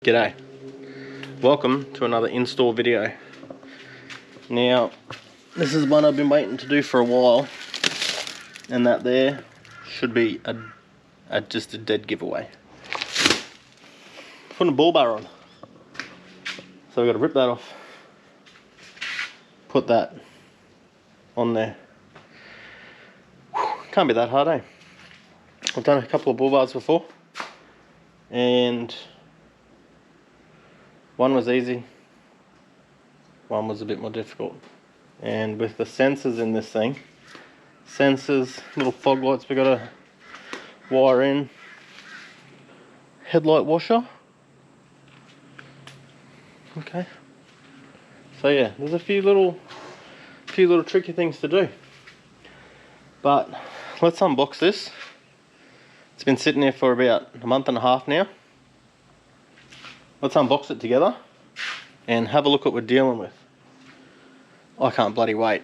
G'day, welcome to another install video. Now this is one I've been waiting to do for a while, and that there should be just a dead giveaway. Putting a bull bar on, so we've got to rip that off, put that on there. Can't be that hard, eh? I've done a couple of bull bars before and one was easy, one was a bit more difficult. And with the sensors in this thing, little fog lights we got to wire in, headlight washer. Okay. So yeah, there's a few little tricky things to do. But let's unbox this. It's been sitting here for about a month and a half now. Let's unbox it together and have a look at what we're dealing with. I can't bloody wait.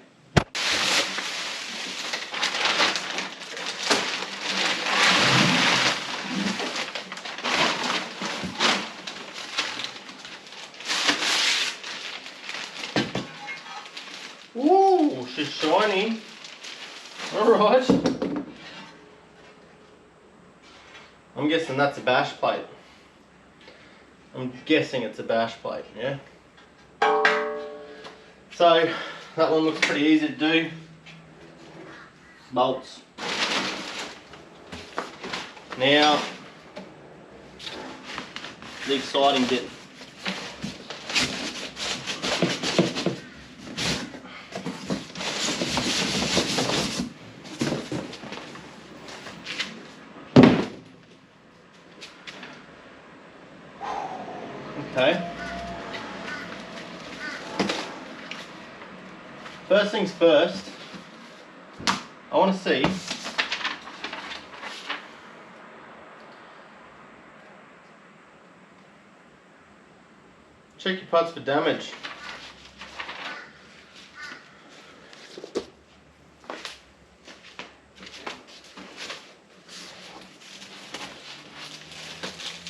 Ooh, she's shiny. Alright. I'm guessing that's a bash plate. I'm guessing it's a bash plate, yeah? So, that one looks pretty easy to do. Bolts. Now, the exciting bit. Okay. First things first, I want to see check your parts for damage.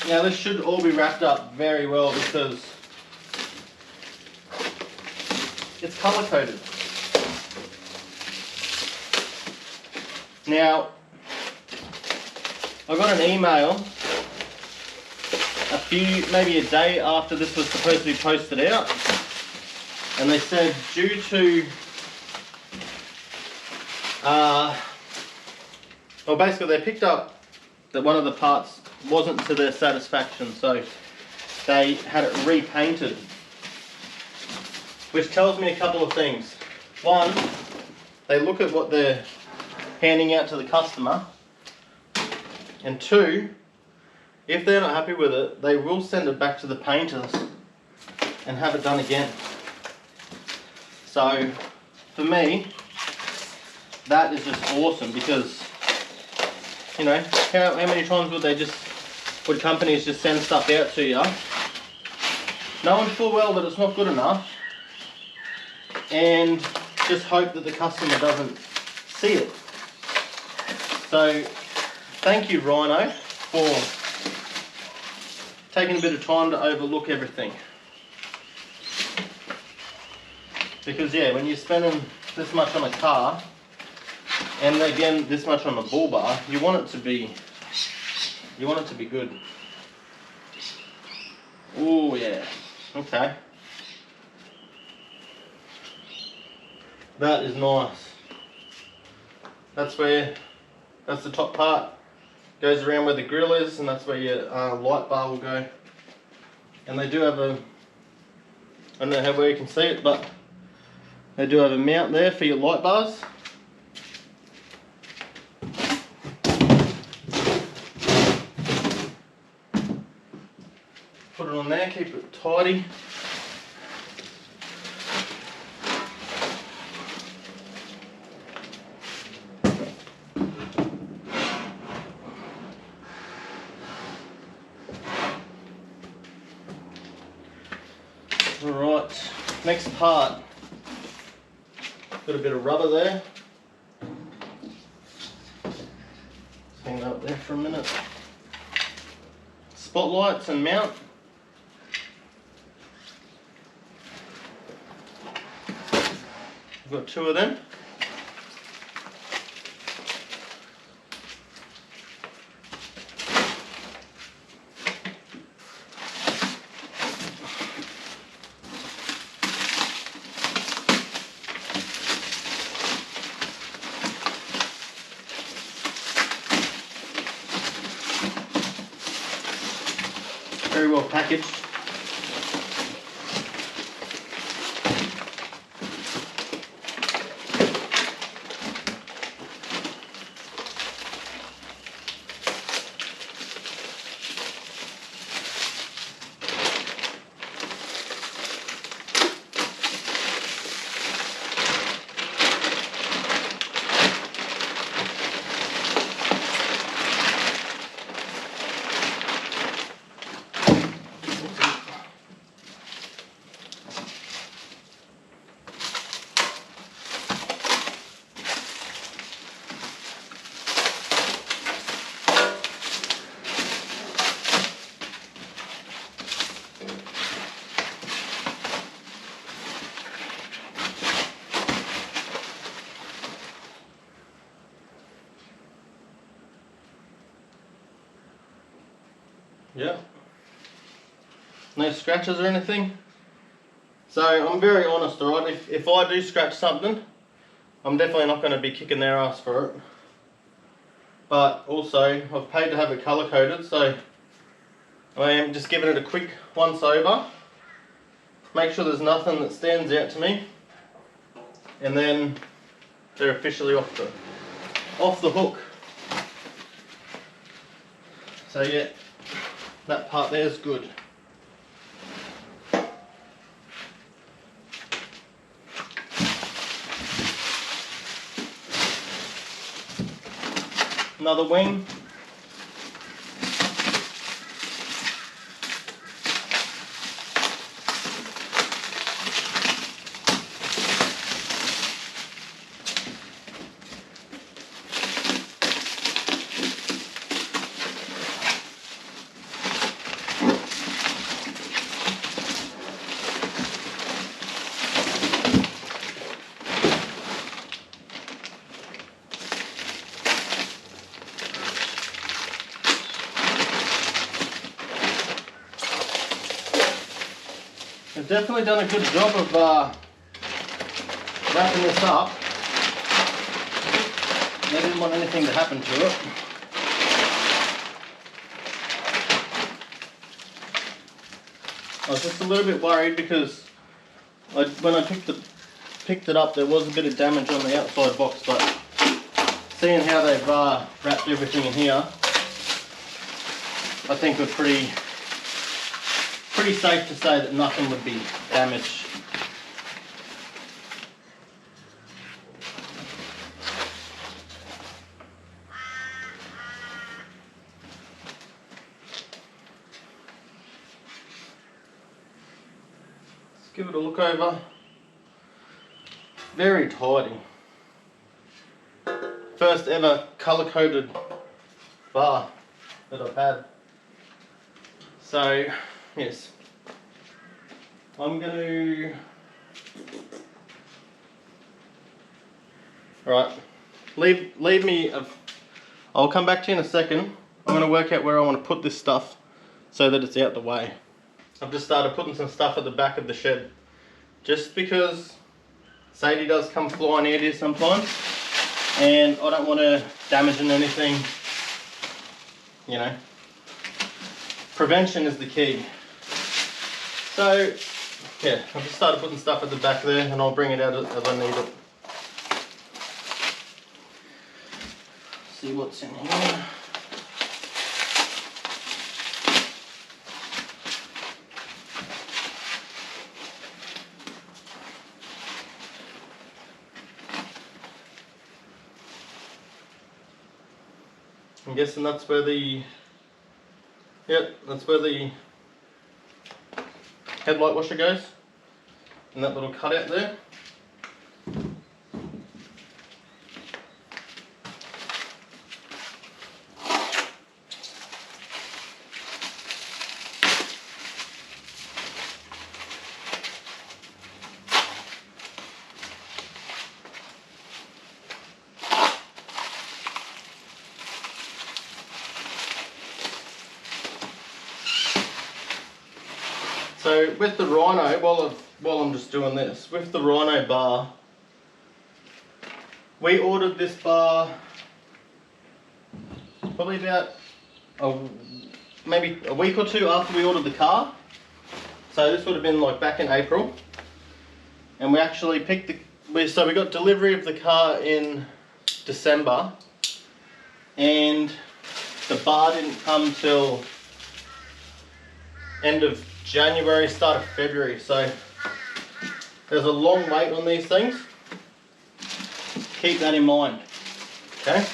Now this should all be wrapped up very well because it's color coded. Now, I got an email maybe a day after this was supposed to be posted out, and they said due to well, basically they picked up that one of the parts wasn't to their satisfaction, so they had it repainted, which tells me a couple of things. One, they look at what they're handing out to the customer, and two, if they're not happy with it, they will send it back to the painters and have it done again. So for me, that is just awesome, because you know, how many times would companies just send stuff out to you knowing full well that it's not good enough, and just hope that the customer doesn't see it. So thank you, Rhino, for taking a bit of time to overlook everything. Because yeah, when you're spending this much on a car, and again this much on a bull bar, you want it to be good. Oh yeah, okay. That is nice. That's the top part. Goes around where the grill is, and that's where your light bar will go. And they do have I don't know where you can see it, but they do have a mount there for your light bars. Put it on there, keep it tidy. Alright, next part. Got a bit of rubber there. Hang that up there for a minute. Spotlights and mount. I've got 2 of them. Very well packaged. Yeah. No scratches or anything. So I'm very honest, alright? If I do scratch something, I'm definitely not going to be kicking their ass for it. But also, I've paid to have it colour coded, so I am just giving it a quick once over. Make sure there's nothing that stands out to me. And then they're officially off the hook. So yeah, that part there is good. Another wing. They've definitely done a good job of wrapping this up. They didn't want anything to happen to it. I was just a little bit worried because when I picked it up, there was a bit of damage on the outside box, but seeing how they've wrapped everything in here, I think we're pretty safe to say that nothing would be damaged. Let's give it a look over. Very tidy. First ever colour coded bar that I've had. So yes, I'm going to, right, leave me, I'll come back to you in a second. I'm going to work out where I want to put this stuff so that it's out the way. I've just started putting some stuff at the back of the shed, just because Sadie does come flying out here sometimes, and I don't want to damage anything, you know. Prevention is the key. So yeah, I've just started putting stuff at the back there, and I'll bring it out as I need it. See what's in here. I'm guessing that's where the, yep, that's where the headlight washer goes, and that little cutout there. So with the Rhino, while I'm just doing this, with the Rhino bar, we ordered this bar probably about maybe a week or two after we ordered the car. So this would have been like back in April, and we actually picked so we got delivery of the car in December, and the bar didn't come till end of January, start of February. So there's a long wait on these things. Keep that in mind. Okay.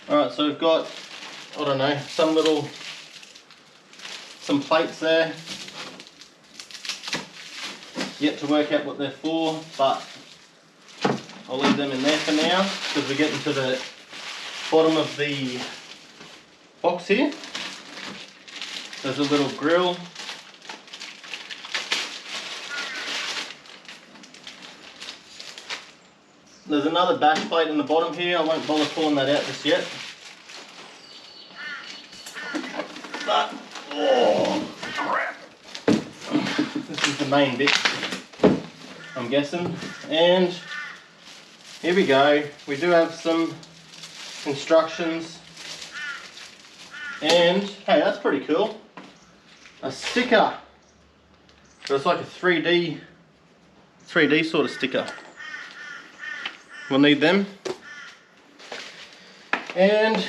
Alright, so we've got, I don't know, some plates there. Yet to work out what they're for, but I'll leave them in there for now because we're getting to the bottom of the box here. There's a little grill. There's another bash plate in the bottom here. I won't bother pulling that out just yet. But, oh crap. This is the main bit, I'm guessing. And here we go. We do have some instructions. And, hey, that's pretty cool. A sticker. So it's like a 3D sort of sticker. We'll need them. And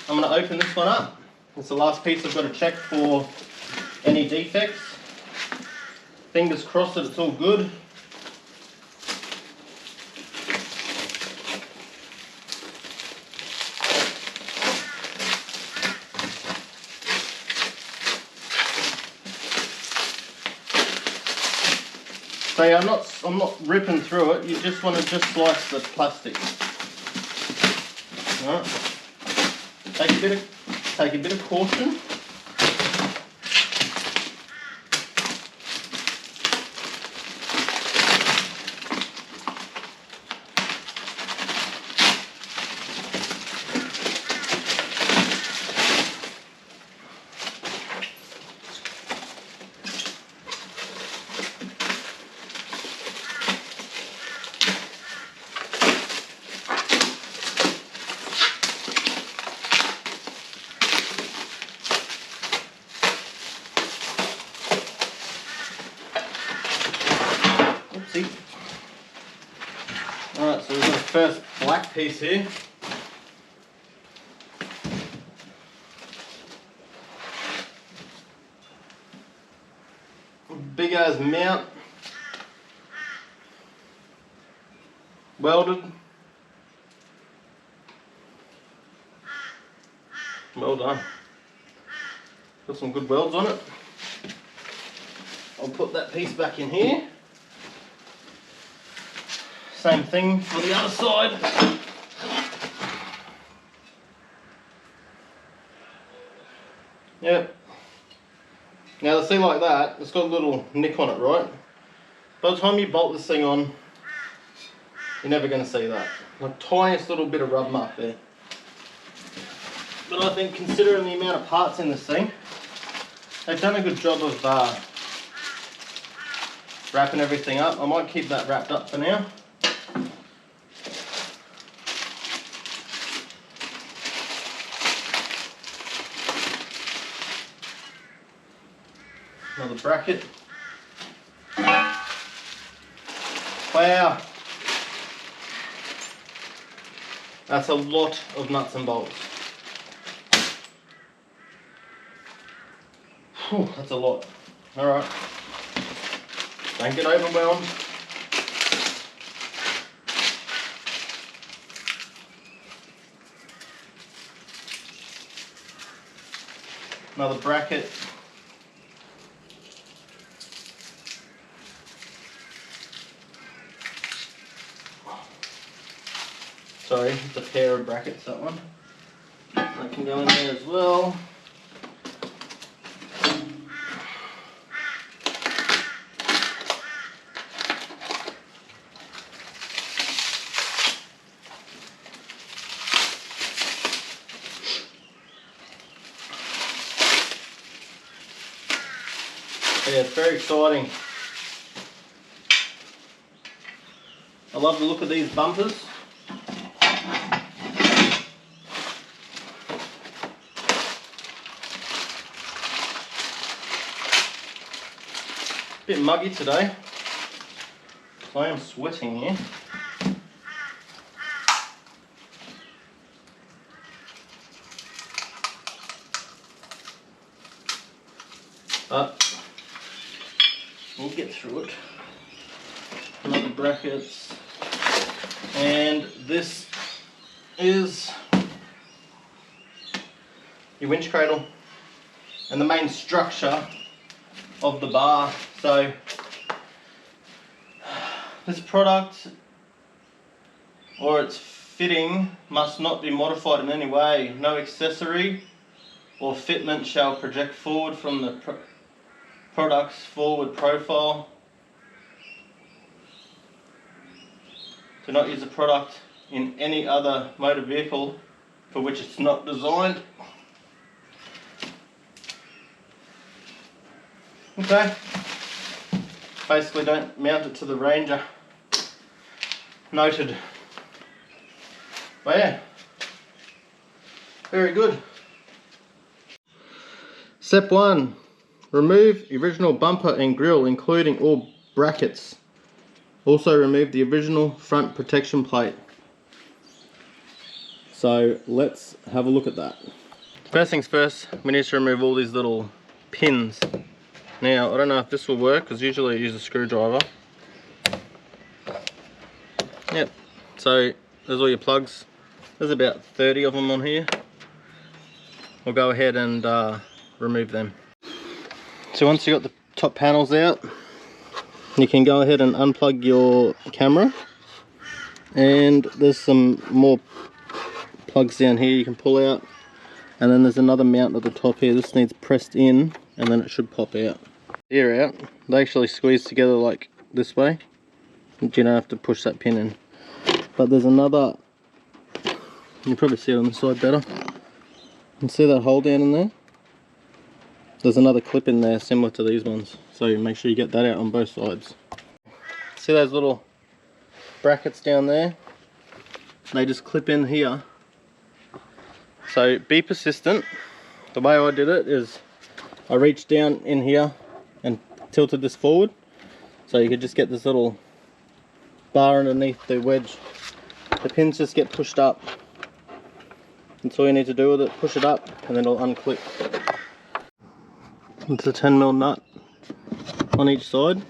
I'm going to open this one up. It's the last piece I've got to check for any defects. Fingers crossed that it's all good. So yeah, I'm not ripping through it. You just want to just slice the plastic. All right. Take a bit of caution. Alright, so we've got the first black piece here. Big ass mount. Welded. Well done. Got some good welds on it. I'll put that piece back in here. Same thing for the other side. Yep. Now to see like that, it's got a little nick on it, right? By the time you bolt this thing on, you're never going to see that. Like tiniest little bit of rub mark there. But I think considering the amount of parts in this thing, they've done a good job of wrapping everything up. I might keep that wrapped up for now. Another bracket. Wow. That's a lot of nuts and bolts. Whew, that's a lot. Alright. Don't get overwhelmed. Another bracket. Sorry, it's a pair of brackets, that one. That can go in there as well. Yeah, it's very exciting. I love the look of these bumpers. Bit muggy today, so I am sweating here. But we'll get through it. Another brackets, and this is your winch cradle and the main structure of the bar. So this product or its fitting must not be modified in any way. No accessory or fitment shall project forward from the product's forward profile. Do not use the product in any other motor vehicle for which it's not designed. Okay, basically don't mount it to the Ranger. Noted. But yeah, very good. Step 1, remove original bumper and grille including all brackets. Also remove the original front protection plate. So let's have a look at that. First things first, we need to remove all these little pins. Now, I don't know if this will work because usually I use a screwdriver. Yep, so there's all your plugs. There's about 30 of them on here. We'll go ahead and remove them. So once you've got the top panels out, you can go ahead and unplug your camera. And there's some more plugs down here you can pull out. And then there's another mount at the top here. This needs pressed in and then it should pop out. Here out, they actually squeeze together like this way. You don't have to push that pin in. But there's another, you can probably see it on the side better. You can see that hole down in there? There's another clip in there similar to these ones. So make sure you get that out on both sides. See those little brackets down there? They just clip in here. So be persistent. The way I did it is I reached down in here and tilted this forward. So you could just get this little bar underneath the wedge. The pins just get pushed up. That's all you need to do with it. Push it up and then it'll unclip. It's a 10mm nut on each side.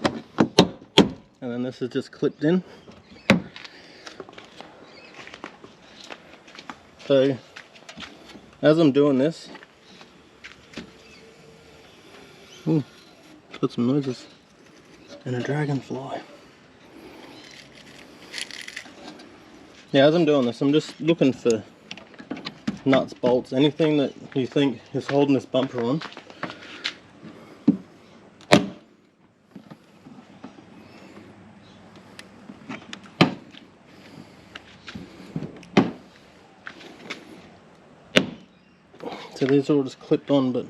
And then this is just clipped in. So as I'm doing this, got some noises and a dragonfly. Yeah, as I'm doing this, I'm just looking for nuts, bolts, anything that you think is holding this bumper on. So these are all just clipped on, but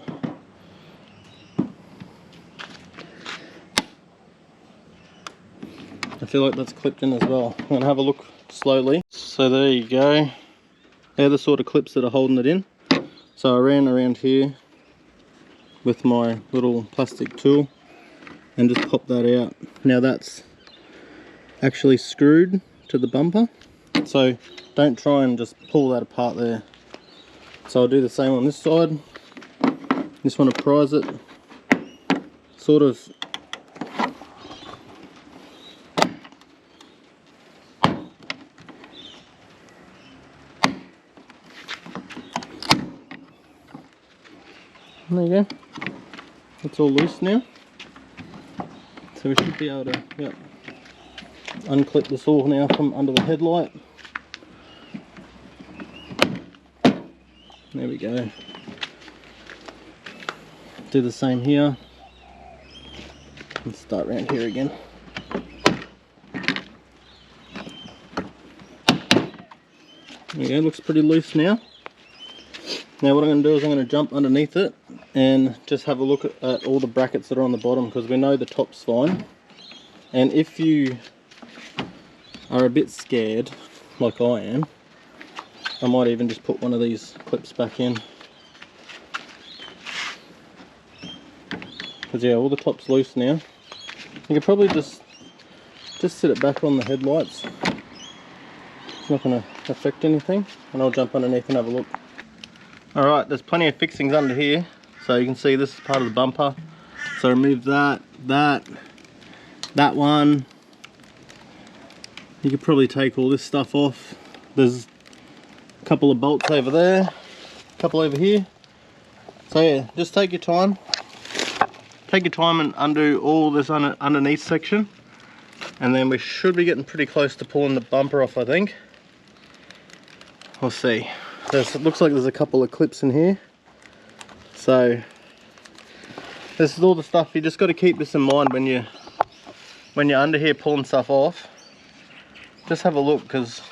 I feel like that's clipped in as well. I'm going to have a look slowly. So there you go. They're the sort of clips that are holding it in. So I ran around here with my little plastic tool and just popped that out. Now that's actually screwed to the bumper. So don't try and just pull that apart there. So I'll do the same on this side. Just want to prise it, sort of there you go. It's all loose now. So we should be able to unclip this all now from under the headlight. There we go. Do the same here. Let's start around here again. There you go, looks pretty loose now. Now what I'm going to do is I'm going to jump underneath it and just have a look at all the brackets that are on the bottom, because we know the top's fine. And if you are a bit scared, like I am, I might even just put one of these clips back in. Because yeah, all the top's loose now. You could probably just sit it back on the headlights. It's not going to affect anything. And I'll jump underneath and have a look. Alright, there's plenty of fixings under here. So you can see this is part of the bumper. So remove that one. You could probably take all this stuff off. There's a couple of bolts over there, a couple over here. So yeah, just take your time. Take your time and undo all this underneath section. And then we should be getting pretty close to pulling the bumper off, I think. We'll see. It looks like there's a couple of clips in here. So this is all the stuff. You just got to keep this in mind when you're under here pulling stuff off. Just have a look, because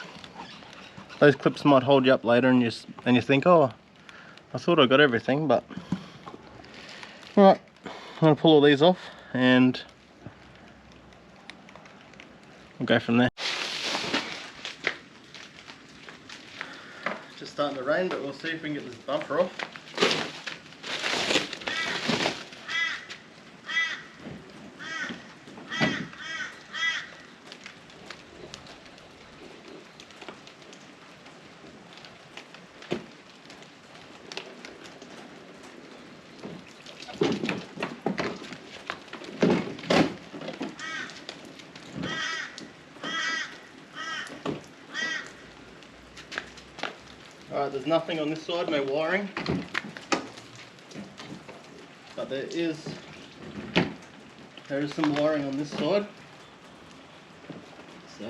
those clips might hold you up later, and you think, oh, I thought I got everything, but alright, I'm going to pull all these off and we'll go from there. Just starting to rain, but we'll see if we can get this bumper off. Alright, there's nothing on this side, no wiring, but there is some wiring on this side. So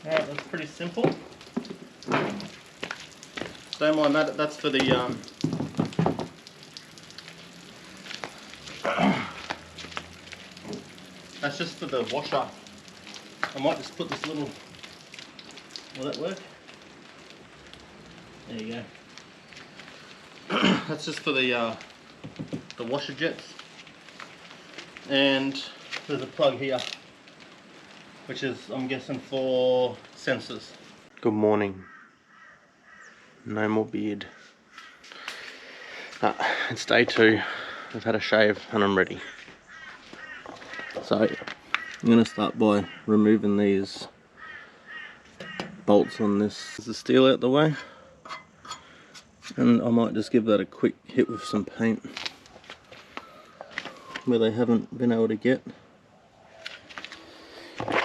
alright, that's pretty simple. Don't mind that, that's for the that's just for the washer. I might just put this little, will that work? There you go. That's just for the washer jets. And there's a plug here, which is, I'm guessing, for sensors. Good morning. No more beard. It's day 2. I've had a shave and I'm ready. So I'm going to start by removing these bolts on this. There's the steel out the way. And I might just give that a quick hit with some paint where they haven't been able to get.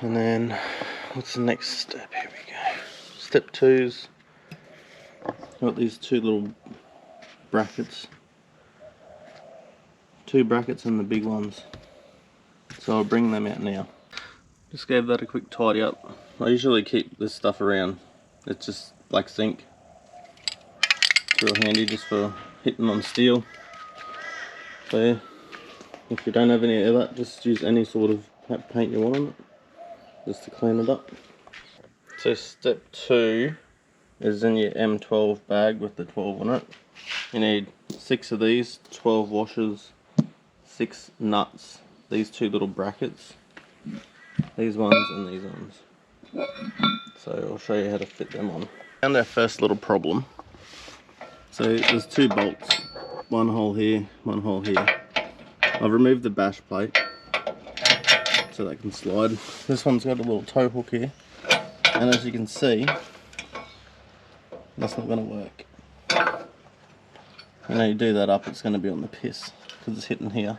And then, what's the next step? Here we go. Step 2's got these 2 little brackets. 2 brackets and the big ones. So I'll bring them out now. Just gave that a quick tidy up. I usually keep this stuff around. It's just black zinc. It's real handy just for hitting on steel. So yeah, if you don't have any of that, just use any sort of paint you want on it, just to clean it up. So step 2 is in your M12 bag with the 12 on it. You need 6 of these, 12 washers, 6 nuts, these 2 little brackets, these ones and these ones. So I'll show you how to fit them on. Found our first little problem. So there's 2 bolts, one hole here, one hole here. I've removed the bash plate so they can slide. This one's got a little tow hook here, and as you can see, that's not going to work. When you do that up, it's going to be on the piss because it's hitting here.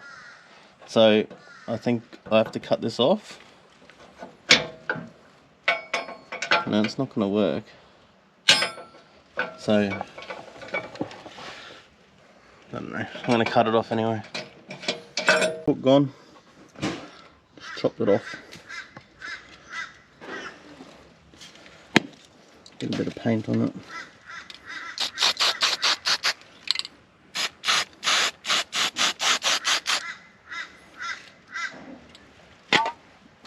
So I think I have to cut this off. No, it's not going to work. So I don't know. I'm going to cut it off anyway. Hook gone. Just chopped it off. Get a bit of paint on it.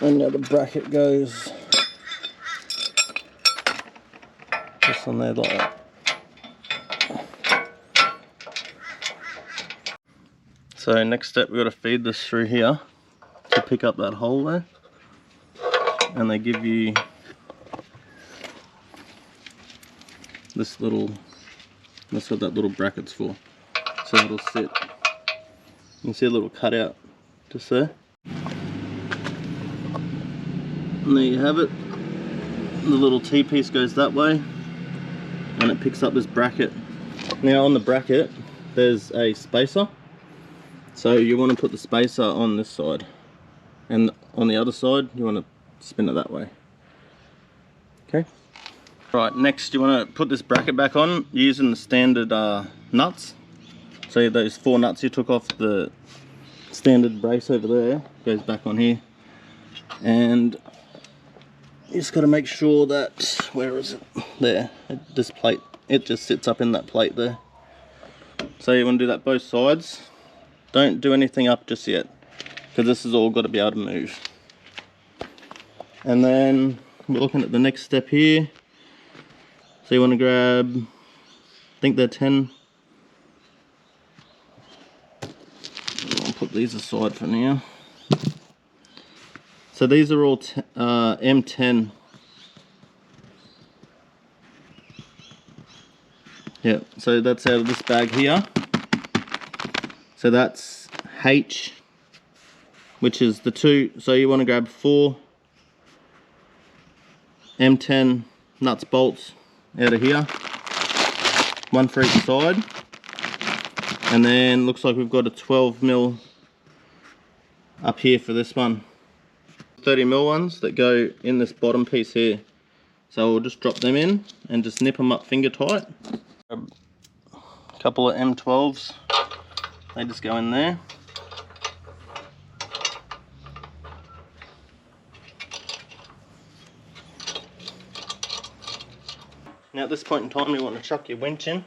And now the bracket goes just on there like that. So next step, we've got to feed this through here to pick up that hole there. And they give you this little, that's what that little bracket's for. So it'll sit. You can see a little cutout just there. And there you have it. The little T-piece goes that way and it picks up this bracket. Now on the bracket there's a spacer, so you want to put the spacer on this side, and on the other side you want to spin it that way. Okay. Right, next you want to put this bracket back on using the standard nuts. So those 4 nuts you took off the standard brace over there goes back on here, and you just got to make sure that, where is it? There, this plate, it just sits up in that plate there. So you want to do that both sides. Don't do anything up just yet, because this has all got to be able to move. And then we're looking at the next step here. So you want to grab, I think they're 10. I'll put these aside for now. So these are all M10. Yeah, so that's out of this bag here. So that's H, which is the 2. So you want to grab 4 M10 nuts bolts out of here, 1 for each side. And then looks like we've got a 12mm up here for this one. 30mm ones that go in this bottom piece here. So we'll just drop them in and just nip them up finger tight. A couple of M12s, they just go in there. Now at this point in time you want to chuck your winch in.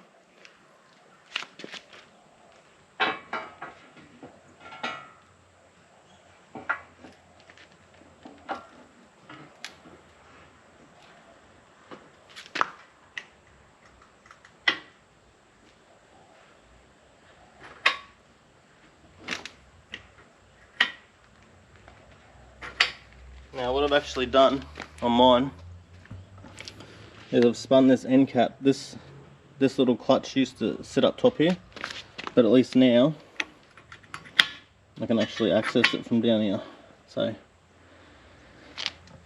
Now what I've actually done on mine is I've spun this end cap. This little clutch used to sit up top here, but at least now I can actually access it from down here. So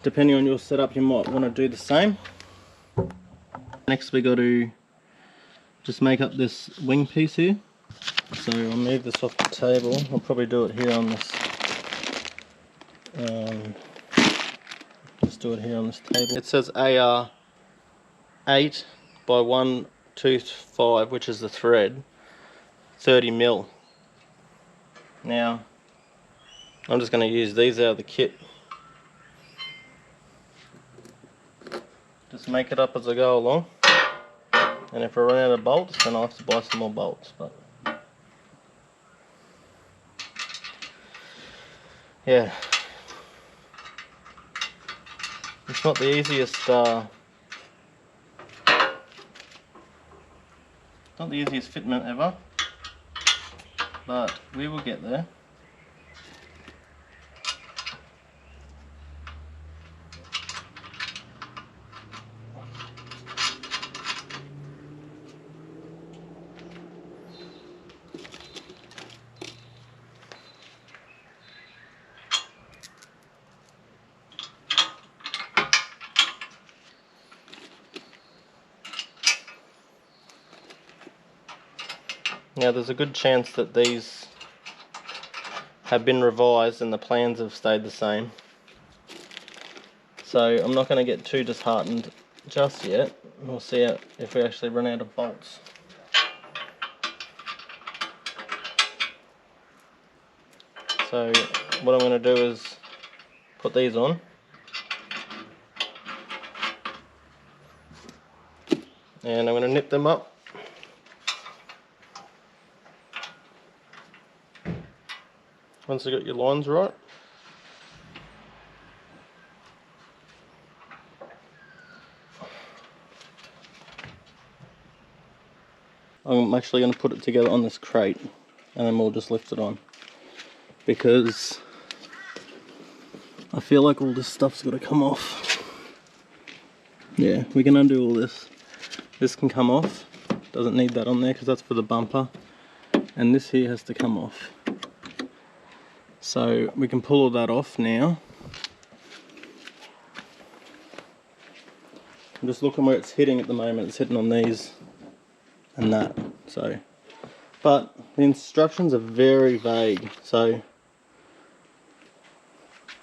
depending on your setup you might want to do the same. Next we got to just make up this wing piece here. So I'll move this off the table. I'll probably do it here on this let's do it here on this table. It says AR 8 by 125, which is the thread, 30mm. Now I'm just going to use these out of the kit. Just make it up as I go along, and if I run out of bolts then I'll have to buy some more bolts. But yeah, it's not the easiest fitment ever, but we will get there. Now there's a good chance that these have been revised and the plans have stayed the same. So I'm not going to get too disheartened just yet. We'll see if we actually run out of bolts. So what I'm going to do is put these on. And I'm going to nip them up. Once you got your lines right. I'm actually going to put it together on this crate and then we'll just lift it on, because I feel like all this stuff's got to come off. Yeah, we can undo all this. This can come off, doesn't need that on there because that's for the bumper, and this here has to come off. So we can pull all that off now. I'm just looking where it's hitting at the moment. It's hitting on these and that. So, but the instructions are very vague. So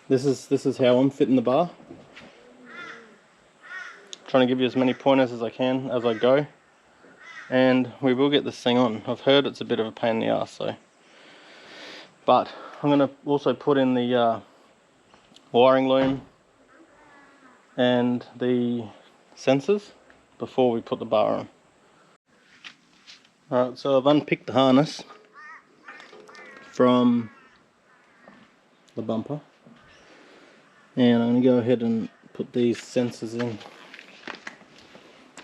this is how I'm fitting the bar. Trying to give you as many pointers as I can as I go, and we will get this thing on. I've heard it's a bit of a pain in the ass, so. But I'm going to also put in the wiring loom and the sensors before we put the bar on. Alright, so I've unpicked the harness from the bumper, and I'm going to go ahead and put these sensors in.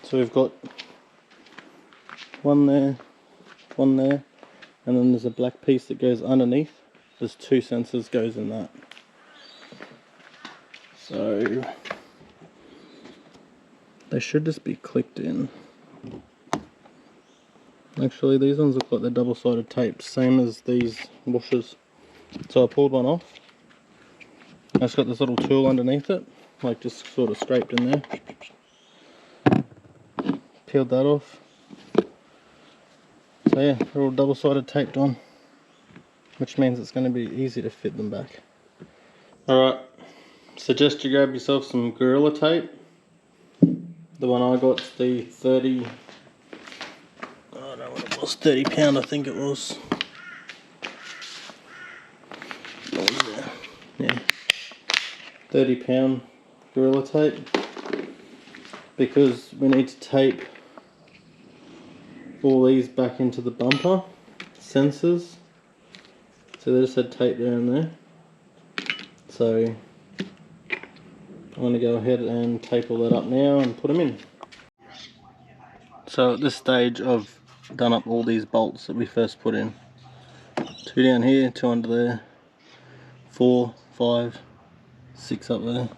So we've got one there, and then there's a black piece that goes underneath. There's two sensors goes in that. So they should just be clicked in. Actually, these ones look like they're double-sided taped, same as these washers. So I pulled one off. It's got this little tool underneath it, like just sort of scraped in there. Peeled that off. So yeah, they're all double-sided taped on, which means it's going to be easy to fit them back. Alright, suggest you grab yourself some Gorilla tape. The one I got's the 30, I don't know what it was, 30 pound I think it was. What was there? Yeah, 30 pound Gorilla tape, because we need to tape all these back into the bumper sensors. So they just had tape there and there. So I'm going to go ahead and tape all that up now and put them in. So at this stage I've done up all these bolts that we first put in. 2 down here, 2 under there, 4, 5, 6 up there.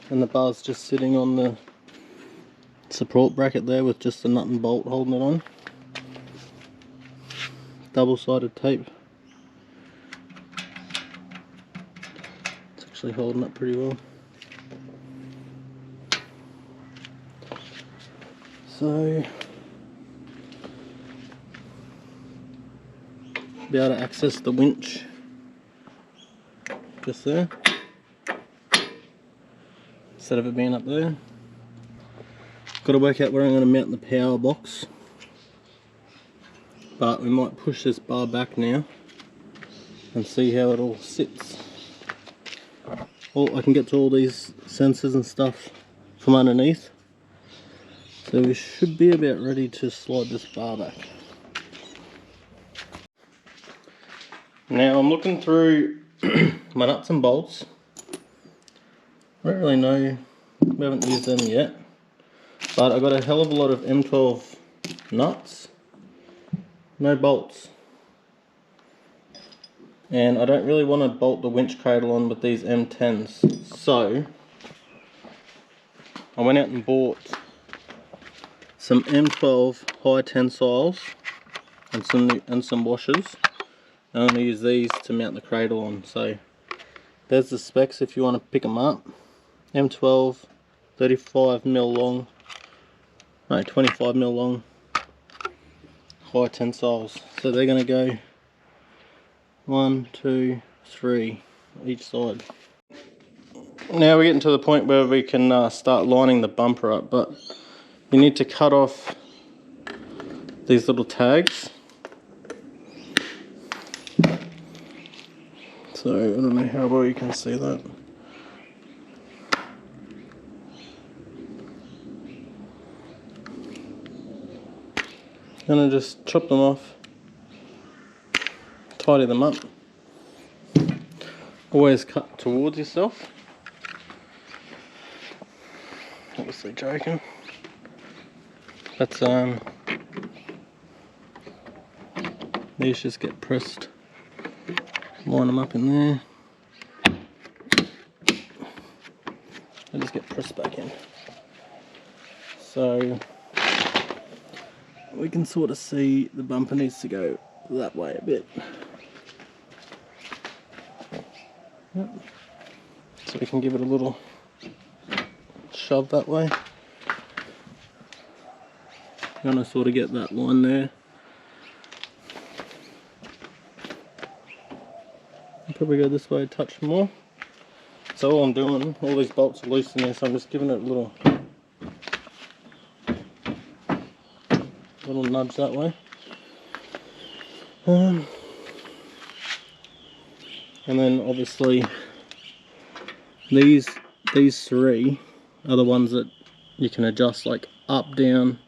And the bar's just sitting on the support bracket there with just a nut and bolt holding it on. Double-sided tape. It's actually holding up pretty well. So be able to access the winch just there, instead of it being up there. Got to work out where I'm going to mount the power box, but we might push this bar back now and see how it all sits. Well, I can get to all these sensors and stuff from underneath, so we should be about ready to slide this bar back. Now I'm looking through my nuts and bolts. I don't really know, we haven't used them yet, but I've got a hell of a lot of M12 nuts, no bolts. And I don't really want to bolt the winch cradle on with these M10s, so I went out and bought some M12 high tensiles and some washers. I'm going to use these to mount the cradle on. So there's the specs if you want to pick them up. M12, 35mm long, no 25mm long high tensiles. So they're going to go 1, 2, 3 each side. Now we're getting to the point where we can start lining the bumper up, but you need to cut off these little tags. So I don't know how well you can see that. Gonna just chop them off, tidy them up. Always cut towards yourself. Obviously joking. That's these just get pressed. Line them up in there. They just get pressed back in. So we can sort of see the bumper needs to go that way a bit. Yep. So we can give it a little shove that way. You want to sort of get that line there. I'll probably go this way a touch more. So all I'm doing, all these bolts are loose in there, so I'm just giving it a little nudge that way. And then obviously these three are the ones that you can adjust, like up, down,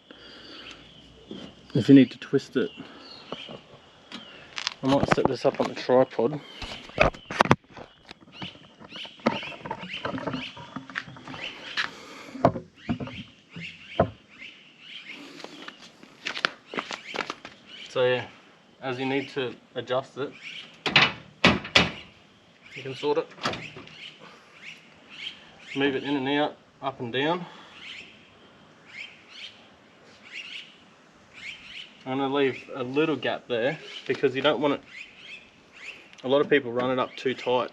if you need to twist it. I might set this up on the tripod. So yeah, as you need to adjust it, you can sort it, move it in and out, up and down. I'm going to leave a little gap there because you don't want it, a lot of people run it up too tight.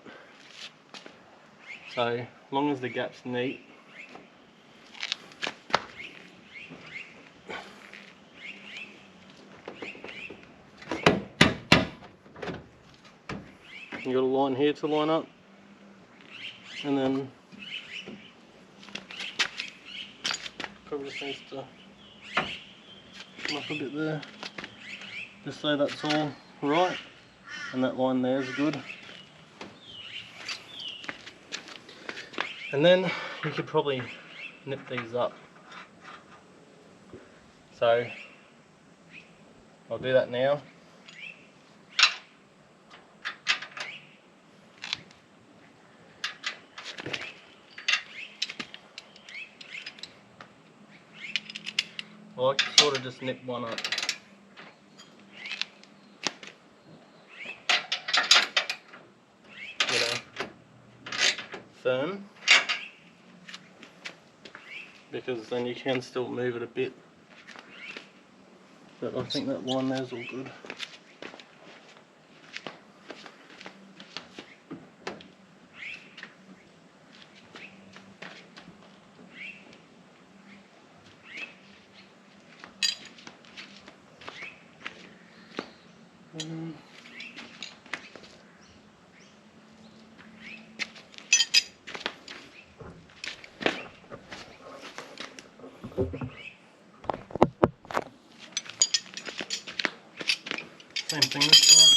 So as long as the gap's neat. You got a line here to line up, and then probably just needs to come up a bit there, just so that's all right, and that line there is good. And then you could probably nip these up. So I'll do that now. I like to sort of just nip one up. You know, firm. Because then you can still move it a bit. But I think that line there's all good. Same thing this side.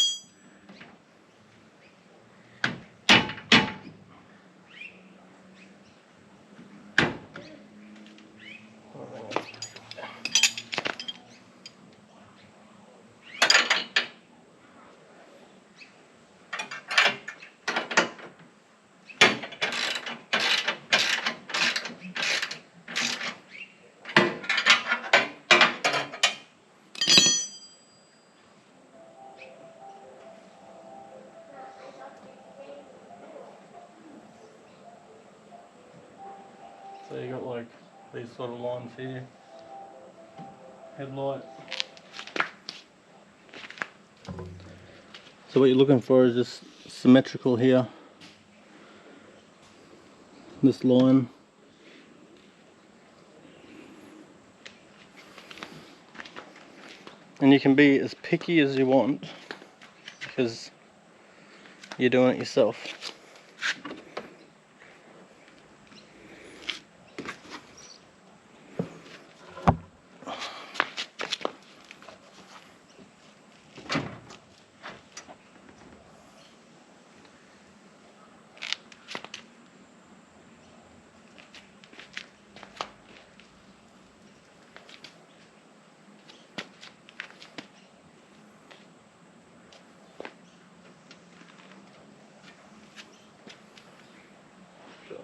So you got like these sort of lines here, headlight. So what you're looking for is just symmetrical here, this line. And you can be as picky as you want, because you're doing it yourself.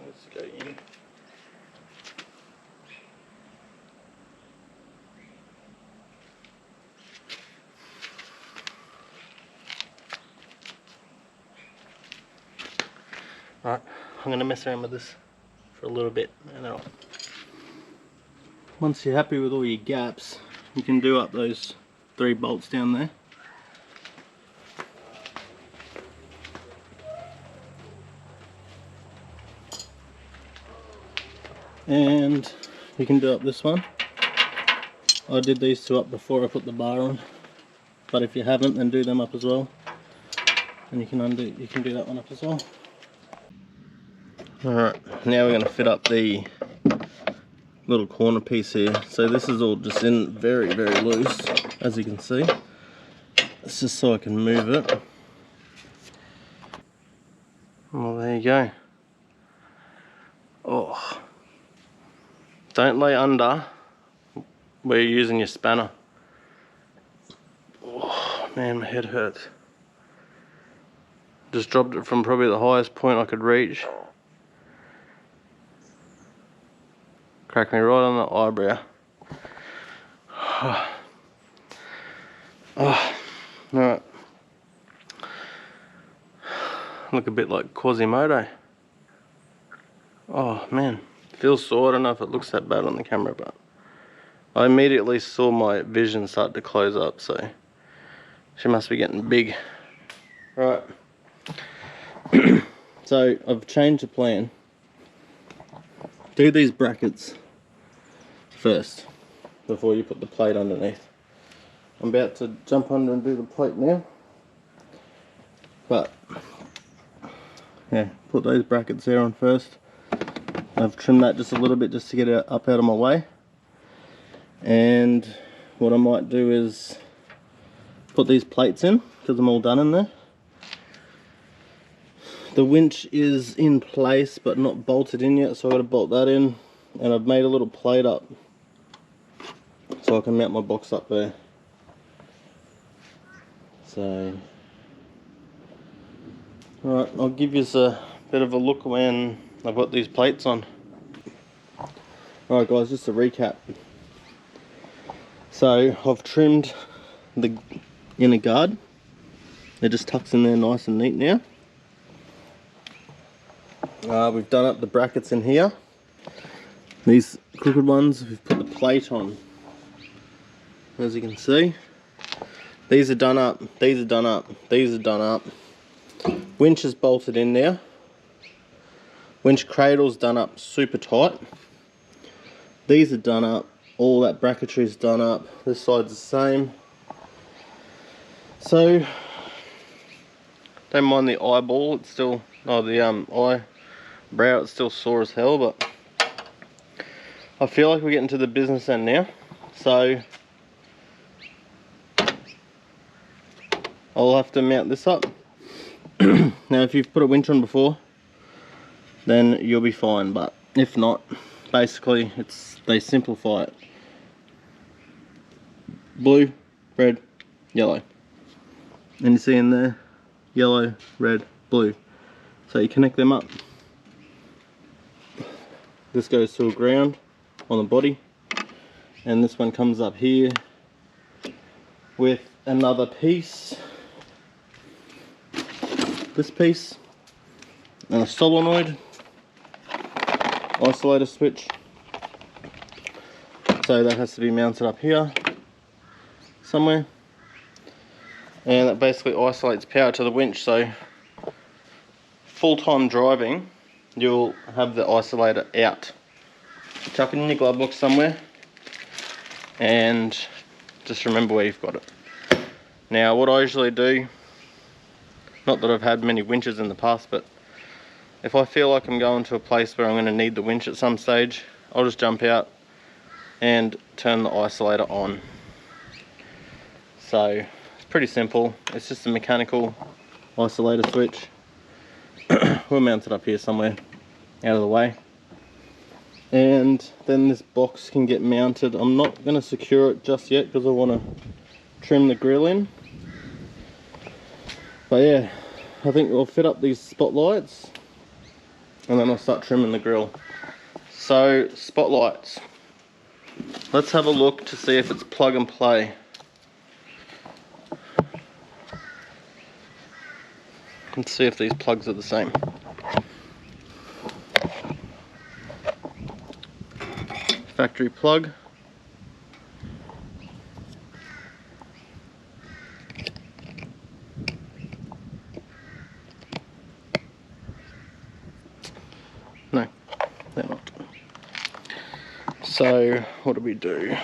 Let's go in. Right, I'm going to mess around with this for a little bit, and then once you're happy with all your gaps, you can do up those 3 bolts down there. And you can do up this one. I did these 2 up before I put the bar on, but if you haven't, then do them up as well. And you can do that one up as well. Alright, now we're going to fit up the little corner piece here. So this is all just in very, very loose, as you can see. It's just so I can move it. Well, there you go. Oh, don't lay under where you're using your spanner. Oh man, my head hurts. Just dropped it from probably the highest point I could reach. Cracked me right on the eyebrow. Oh, alright. Look a bit like Quasimodo. Oh man, feels sore. I don't know if it looks that bad on the camera, but I immediately saw my vision start to close up, so she must be getting big. Right. So I've changed the plan. Do these brackets first before you put the plate underneath. I'm about to jump under and do the plate now, but yeah, put those brackets there on first. I've trimmed that just a little bit just to get it up out of my way, and what I might do is put these plates in because I'm all done in there. The winch is in place but not bolted in yet, so I've got to bolt that in, and I've made a little plate up so I can mount my box up there. So, alright, I'll give you a bit of a look when I've got these plates on. Alright guys, just a recap. So I've trimmed the inner guard. It just tucks in there nice and neat now. We've done up the brackets in here. These crooked ones, we've put the plate on. As you can see, these are done up, these are done up, these are done up. Winch is bolted in now. Winch cradle's done up super tight. These are done up, all that bracketry is done up. This side's the same. So, don't mind the eyeball, it's still, eyebrow, it's still sore as hell, but I feel like we're getting to the business end now. So, I'll have to mount this up. Now if you've put a winch on before, then you'll be fine, but if not, basically they simplify it. Blue, red, yellow. And you see in there, yellow, red, blue. So you connect them up. This goes to a ground on the body, and this one comes up here with another piece. This piece, and a solenoid isolator switch. So that has to be mounted up here somewhere, and that basically isolates power to the winch. So full-time driving, you'll have the isolator out. Chuck it in your glove box somewhere, and just remember where you've got it. Now what I usually do, Not that I've had many winches in the past, but if I feel like I'm going to a place where I'm going to need the winch at some stage, I'll just jump out and turn the isolator on. So it's pretty simple. It's just a mechanical isolator switch. We'll mount it up here somewhere out of the way, and then this box can get mounted. I'm not going to secure it just yet because I want to trim the grill in, but yeah, I think we'll fit up these spotlights and then I'll start trimming the grill. So spotlights, let's have a look to see if it's plug and play. Let's see if these plugs are the same. Factory plug. No, they're not. So what do we do?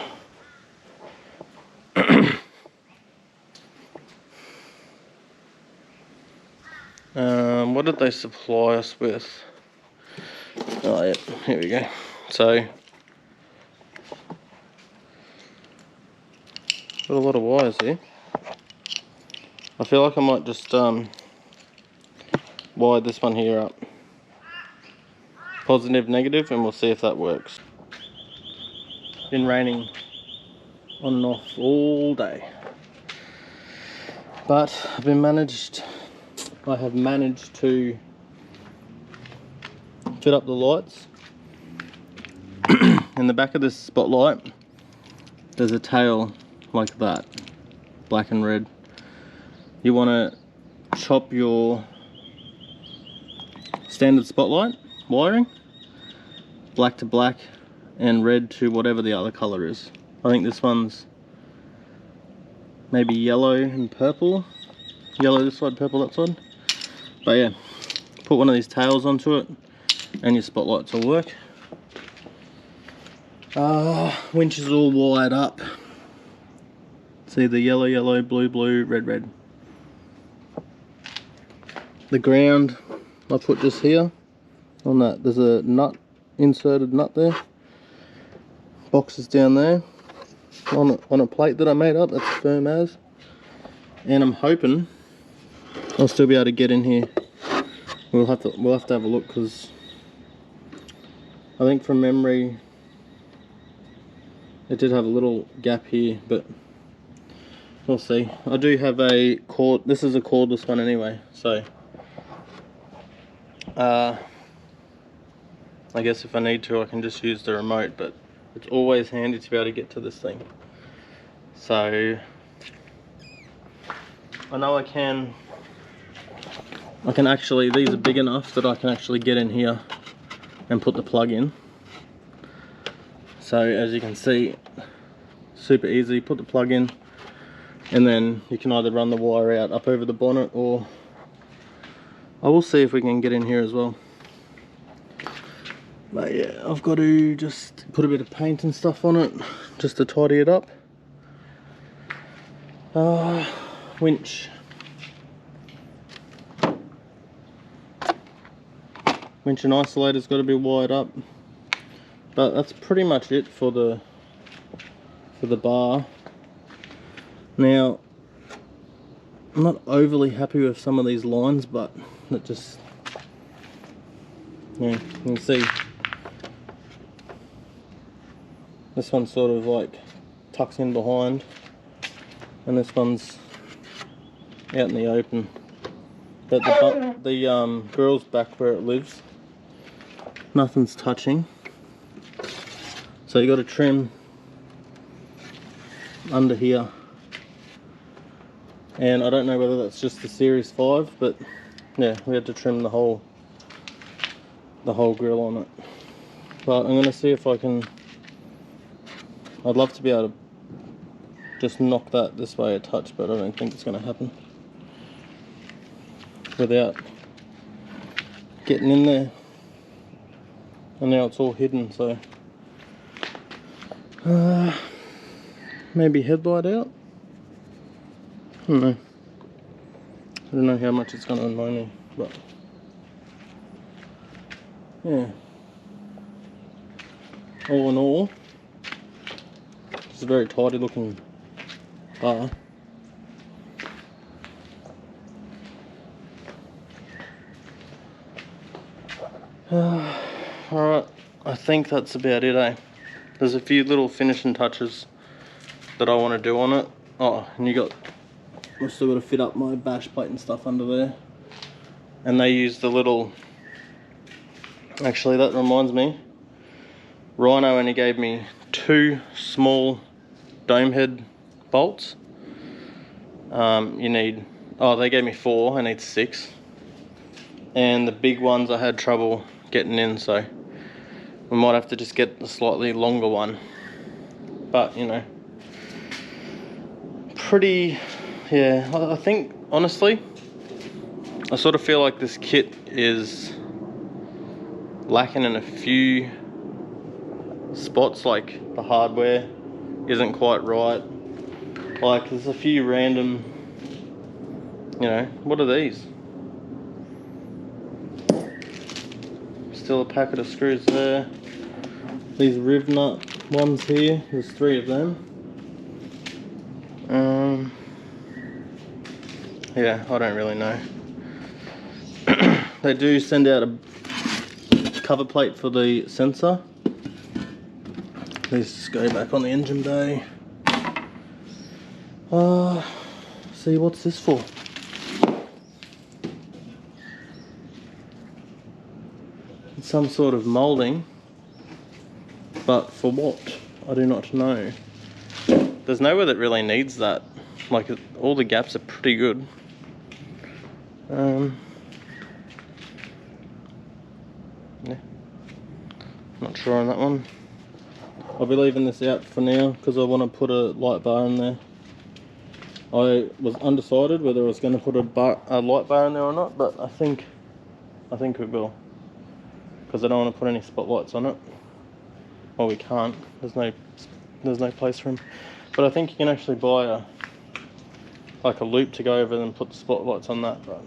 What did they supply us with? Oh yeah, here we go. So got a lot of wires here. I feel like I might just wire this one here up. Positive, negative, and we'll see if that works. Been raining on and off all day, but I have managed to fit up the lights. In the back of this spotlight there's a tail like that, black and red. You want to chop your standard spotlight wiring black to black and red to whatever the other color is. I think this one's maybe yellow and purple. Yellow this side, purple that side. But yeah, put one of these tails onto it and your spotlights will work. Winch is all wired up. See the yellow, yellow, blue, blue, red, red. The ground, I put just here on that. There's a nut, inserted nut there. Boxes down there on a plate that I made up. That's firm as. And I'm hoping I'll still be able to get in here. We'll have to have a look, because I think from memory it did have a little gap here, but we'll see. I do have a cord. This is a cordless one anyway, so I guess if I need to I can just use the remote, but it's always handy to be able to get to this thing. So I know I can actually, these are big enough that I can actually get in here and put the plug in. So as you can see, super easy, put the plug in, and then you can either run the wire out up over the bonnet, or I will see if we can get in here as well. But yeah, I've got to just put a bit of paint and stuff on it just to tidy it up. Winch. Winch and isolator's got to be wired up, but that's pretty much it for the bar. Now, I'm not overly happy with some of these lines, but it just, yeah, you can see this one sort of like tucks in behind, and this one's out in the open. But the grill's back where it lives. Nothing's touching, so you got to trim under here, and I don't know whether that's just the Series 5, but yeah, we had to trim the whole grill on it. But I'm going to see if I can. I'd love to be able to just knock that this way a touch, but I don't think it's going to happen without getting in there. And now it's all hidden, so maybe headlight out? I don't know. don't know how much it's going to annoy me, but yeah. All in all, it's a very tidy looking bar. Alright, I think that's about it, eh? There's a few little finishing touches that I want to do on it. Oh, and I've still got to fit up my bash plate and stuff under there. And they use the little, actually that reminds me, Rhino only gave me 2 small dome head bolts. They gave me 4, I need 6. And the big ones I had trouble getting in, so we might have to just get a slightly longer one. But you know, yeah, I think honestly I sort of feel like this kit is lacking in a few spots, like the hardware isn't quite right. Like there's a few random, you know, what are these? Still a packet of screws there. These riv nut ones here, there's 3 of them. Yeah, I don't really know. They do send out a cover plate for the sensor. Let's just go back on the engine bay. See, what's this for? It's some sort of moulding, but for what? I do not know. There's nowhere that really needs that. Like, all the gaps are pretty good. Yeah, not sure on that one. I'll be leaving this out for now because I want to put a light bar in there. I was undecided whether I was going to put a light bar in there or not, but I think we will, because I don't want to put any spotlights on it. Well, we can't. There's no place for them. But I think you can actually buy a loop to go over and put the spotlights on that. But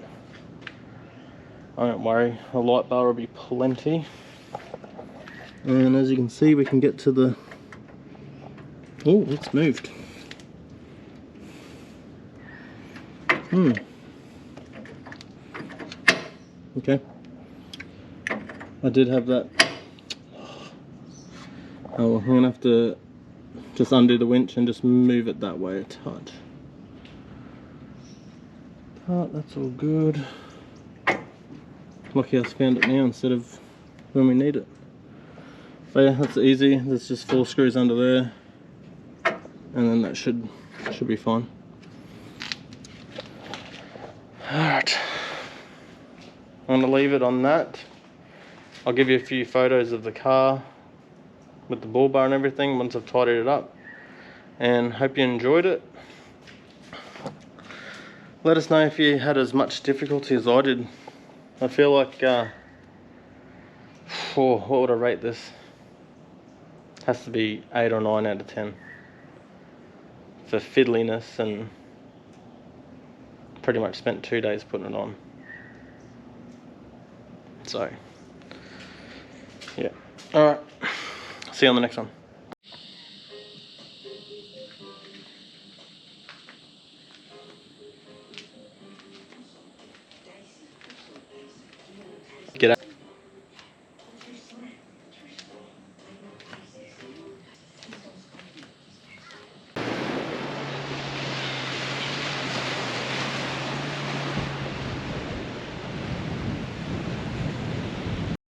I don't worry. A light bar will be plenty. And as you can see, we can get to the. Oh, it's moved. Okay. I did have that. Oh, well, I'm gonna have to just undo the winch and just move it that way a touch. Oh, that's all good. Lucky I found it now instead of when we need it. So yeah, that's easy. There's just 4 screws under there, and then that should be fine. Alright, I'm gonna leave it on that. I'll give you a few photos of the car with the bull bar and everything once I've tidied it up, and hope you enjoyed it. Let us know if you had as much difficulty as I did. I feel like what would I rate this? Has to be 8 or 9 out of 10 for fiddliness, and pretty much spent 2 days putting it on. So yeah, alright, see you on the next one.